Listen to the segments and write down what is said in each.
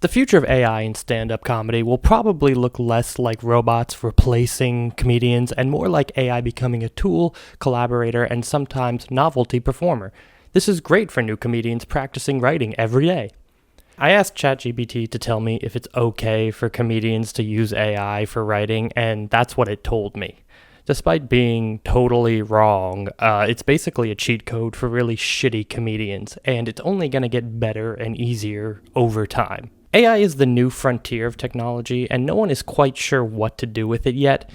The future of AI in stand-up comedy will probably look less like robots replacing comedians and more like AI becoming a tool, collaborator, and sometimes novelty performer. This is great for new comedians practicing writing every day. I asked ChatGPT to tell me if it's okay for comedians to use AI for writing, and that's what it told me. Despite being totally wrong, it's basically a cheat code for really shitty comedians, and it's only going to get better and easier over time. AI is the new frontier of technology, and no one is quite sure what to do with it yet.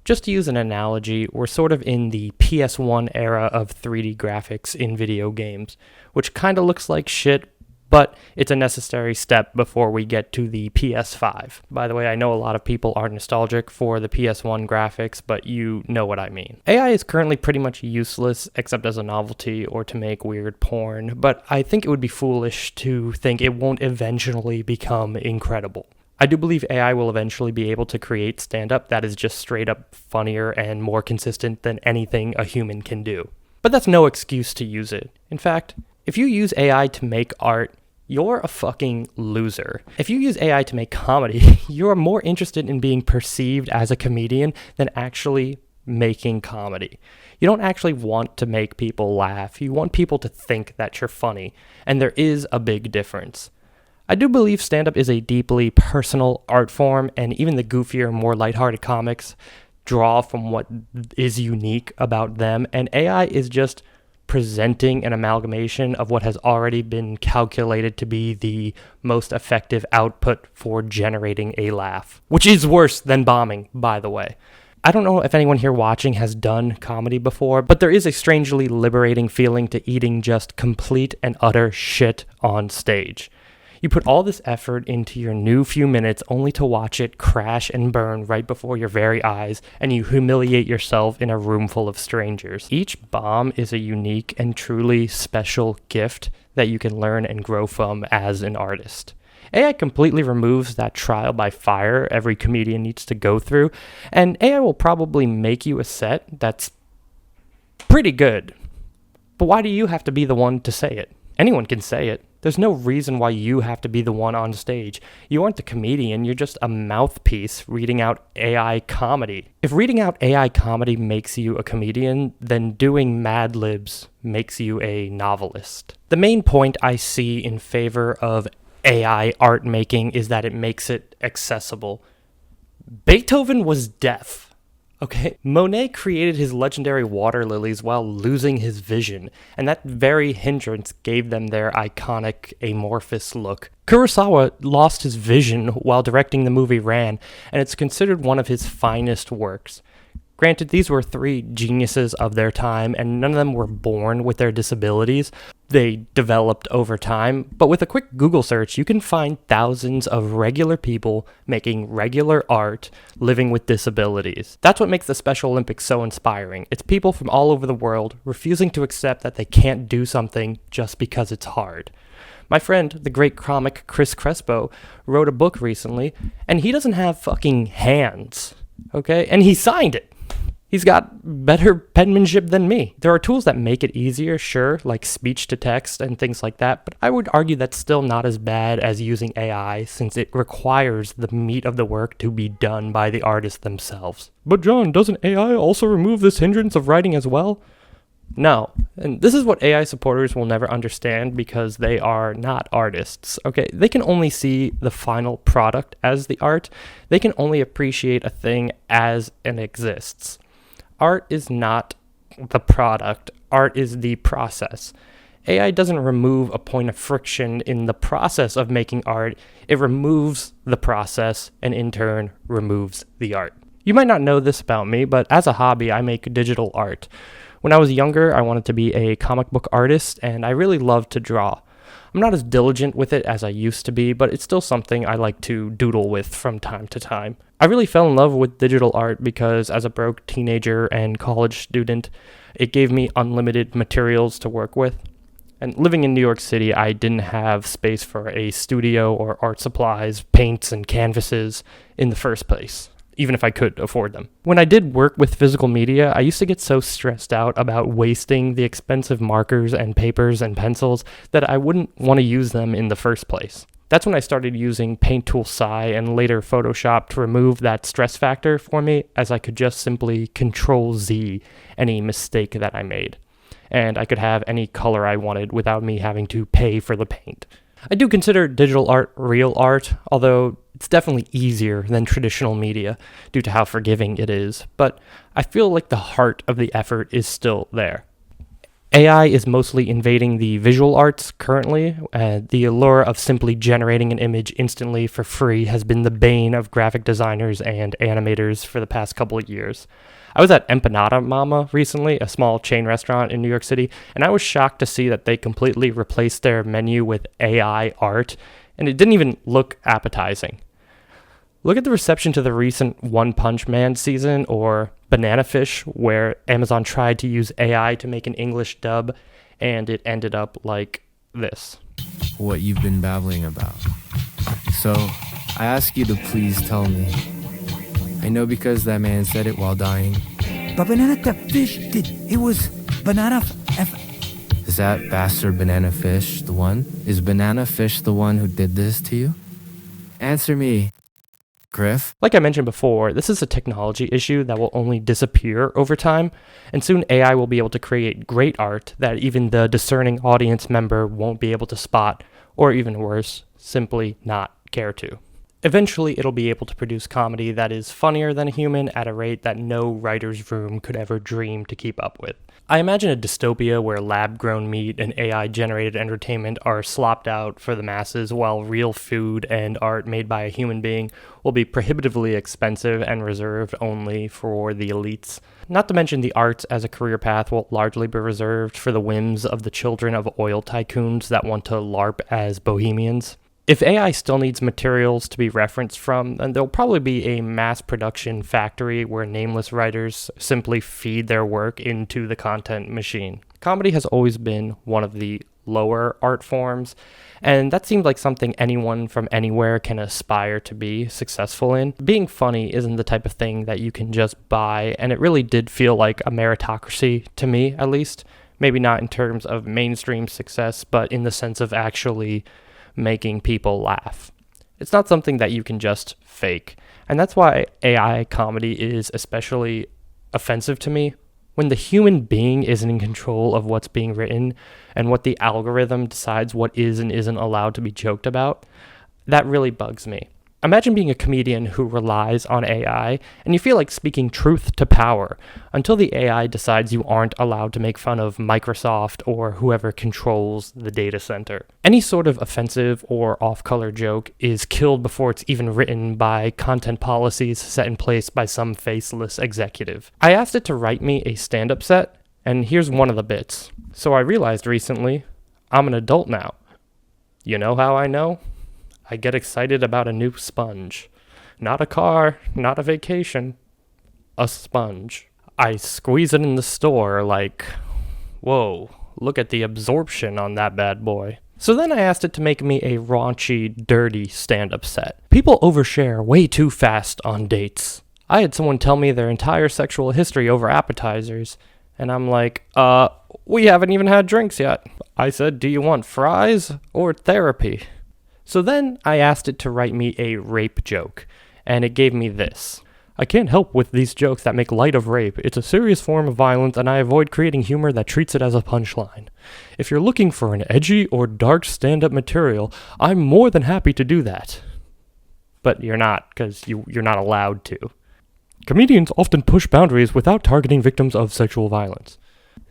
Just to use an analogy, we're sort of in the PS1 era of 3D graphics in video games, which kind of looks like shit, but it's a necessary step before we get to the PS5. By the way, I know a lot of people are nostalgic for the PS1 graphics, but you know what I mean. AI is currently pretty much useless, except as a novelty or to make weird porn, but I think it would be foolish to think it won't eventually become incredible. I do believe AI will eventually be able to create stand-up that is just straight up funnier and more consistent than anything a human can do. But that's no excuse to use it. In fact, if you use AI to make art, you're a fucking loser. If you use AI to make comedy, you're more interested in being perceived as a comedian than actually making comedy. You don't actually want to make people laugh. You want people to think that you're funny, and there is a big difference. I do believe stand-up is a deeply personal art form, and even the goofier, more lighthearted comics draw from what is unique about them, and AI is just presenting an amalgamation of what has already been calculated to be the most effective output for generating a laugh. Which is worse than bombing, by the way. I don't know if anyone here watching has done comedy before, but there is a strangely liberating feeling to eating just complete and utter shit on stage. You put all this effort into your new few minutes only to watch it crash and burn right before your very eyes, and you humiliate yourself in a room full of strangers. Each bomb is a unique and truly special gift that you can learn and grow from as an artist. AI completely removes that trial by fire every comedian needs to go through, and AI will probably make you a set that's pretty good. But why do you have to be the one to say it? Anyone can say it. There's no reason why you have to be the one on stage. You aren't the comedian, you're just a mouthpiece reading out AI comedy. If reading out AI comedy makes you a comedian, then doing Mad Libs makes you a novelist. The main point I see in favor of AI art making is that it makes it accessible. Beethoven was deaf. Okay, Monet created his legendary water lilies while losing his vision, and that very hindrance gave them their iconic amorphous look. Kurosawa lost his vision while directing the movie Ran, and it's considered one of his finest works. Granted, these were three geniuses of their time, and none of them were born with their disabilities. They developed over time, but with a quick Google search, you can find thousands of regular people making regular art, living with disabilities. That's what makes the Special Olympics so inspiring. It's people from all over the world refusing to accept that they can't do something just because it's hard. My friend, the great comic Chris Crespo, wrote a book recently, and he doesn't have fucking hands, okay? And he signed it. He's got better penmanship than me. There are tools that make it easier, sure, like speech to text and things like that, but I would argue that's still not as bad as using AI since it requires the meat of the work to be done by the artists themselves. But John, doesn't AI also remove this hindrance of writing as well? No, and this is what AI supporters will never understand because they are not artists, okay? They can only see the final product as the art. They can only appreciate a thing as it exists. Art is not the product. Art is the process. AI doesn't remove a point of friction in the process of making art. It removes the process and in turn removes the art. You might not know this about me, but as a hobby, I make digital art. When I was younger, I wanted to be a comic book artist, and I really loved to draw. I'm not as diligent with it as I used to be, but it's still something I like to doodle with from time to time. I really fell in love with digital art because as a broke teenager and college student, it gave me unlimited materials to work with. And living in New York City, I didn't have space for a studio or art supplies, paints, and canvases in the first place, even if I could afford them. When I did work with physical media, I used to get so stressed out about wasting the expensive markers and papers and pencils that I wouldn't want to use them in the first place. That's when I started using Paint Tool Psi and later Photoshop to remove that stress factor for me, as I could just simply Control Z any mistake that I made. And I could have any color I wanted without me having to pay for the paint. I do consider digital art real art, although it's definitely easier than traditional media due to how forgiving it is, but I feel like the heart of the effort is still there. AI is mostly invading the visual arts currently. The allure of simply generating an image instantly for free has been the bane of graphic designers and animators for the past couple of years. I was at Empanada Mama recently, a small chain restaurant in New York City, and I was shocked to see that they completely replaced their menu with AI art, and it didn't even look appetizing. Look at the reception to the recent One Punch Man season or Banana Fish, where Amazon tried to use AI to make an English dub, and it ended up like this. What you've been babbling about. So, I ask you to please tell me. I know because that man said it while dying. But Banana Fish did. It was Banana Is that bastard Banana Fish the one? Is Banana Fish the one who did this to you? Answer me, Griff. Like I mentioned before, this is a technology issue that will only disappear over time, and soon AI will be able to create great art that even the discerning audience member won't be able to spot, or even worse, simply not care to. Eventually, it'll be able to produce comedy that is funnier than a human at a rate that no writer's room could ever dream to keep up with. I imagine a dystopia where lab-grown meat and AI-generated entertainment are slopped out for the masses, while real food and art made by a human being will be prohibitively expensive and reserved only for the elites. Not to mention the arts as a career path will largely be reserved for the whims of the children of oil tycoons that want to LARP as bohemians. If AI still needs materials to be referenced from, then there'll probably be a mass production factory where nameless writers simply feed their work into the content machine. Comedy has always been one of the lower art forms, and that seems like something anyone from anywhere can aspire to be successful in. Being funny isn't the type of thing that you can just buy, and it really did feel like a meritocracy to me, at least. Maybe not in terms of mainstream success, but in the sense of actually making people laugh. It's not something that you can just fake. And that's why AI comedy is especially offensive to me. When the human being isn't in control of what's being written and what the algorithm decides what is and isn't allowed to be joked about, that really bugs me. Imagine being a comedian who relies on AI and you feel like speaking truth to power until the AI decides you aren't allowed to make fun of Microsoft or whoever controls the data center. Any sort of offensive or off-color joke is killed before it's even written by content policies set in place by some faceless executive. I asked it to write me a stand-up set, and here's one of the bits. So I realized recently, I'm an adult now. You know how I know? I get excited about a new sponge. Not a car, not a vacation, a sponge. I squeeze it in the store like, whoa, look at the absorption on that bad boy. So then I asked it to make me a raunchy, dirty stand-up set. People overshare way too fast on dates. I had someone tell me their entire sexual history over appetizers, and I'm like, we haven't even had drinks yet. I said, do you want fries or therapy? So then I asked it to write me a rape joke, and it gave me this. I can't help with these jokes that make light of rape. It's a serious form of violence, and I avoid creating humor that treats it as a punchline. If you're looking for an edgy or dark stand-up material, I'm more than happy to do that. But you're not, because you're not allowed to. Comedians often push boundaries without targeting victims of sexual violence.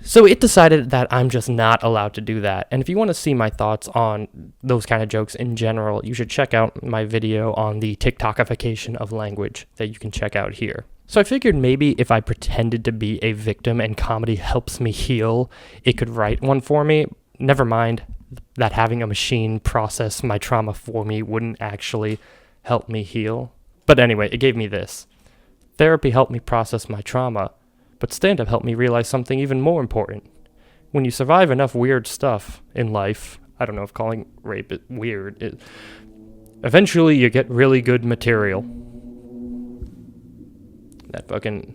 So it decided that I'm just not allowed to do that. And if you want to see my thoughts on those kind of jokes in general, you should check out my video on the TikTokification of language that you can check out here. So I figured maybe if I pretended to be a victim and comedy helps me heal, it could write one for me. Never mind that having a machine process my trauma for me wouldn't actually help me heal. But anyway, it gave me this. Therapy helped me process my trauma. But stand-up helped me realize something even more important. When you survive enough weird stuff in life, I don't know if calling rape it weird, eventually you get really good material. That fucking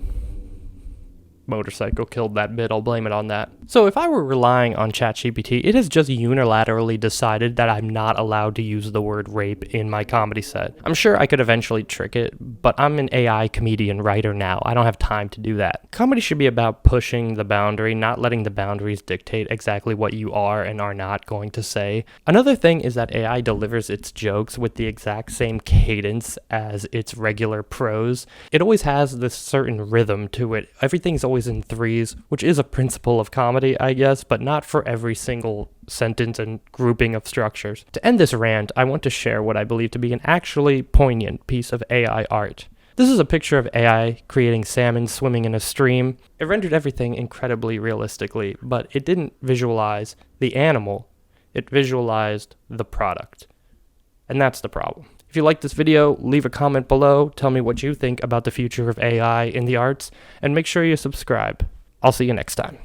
motorcycle killed that bit, I'll blame it on that. So if I were relying on ChatGPT, it has just unilaterally decided that I'm not allowed to use the word rape in my comedy set. I'm sure I could eventually trick it, but I'm an AI comedian writer now. I don't have time to do that. Comedy should be about pushing the boundary, not letting the boundaries dictate exactly what you are and are not going to say. Another thing is that AI delivers its jokes with the exact same cadence as its regular prose. It always has this certain rhythm to it. Everything's always in threes, which is a principle of comedy, I guess, but not for every single sentence and grouping of structures. To end this rant, I want to share what I believe to be an actually poignant piece of AI art. This is a picture of AI creating salmon swimming in a stream. It rendered everything incredibly realistically, but it didn't visualize the animal, it visualized the product. And that's the problem. If you like this video, leave a comment below, tell me what you think about the future of AI in the arts, and make sure you subscribe. I'll see you next time.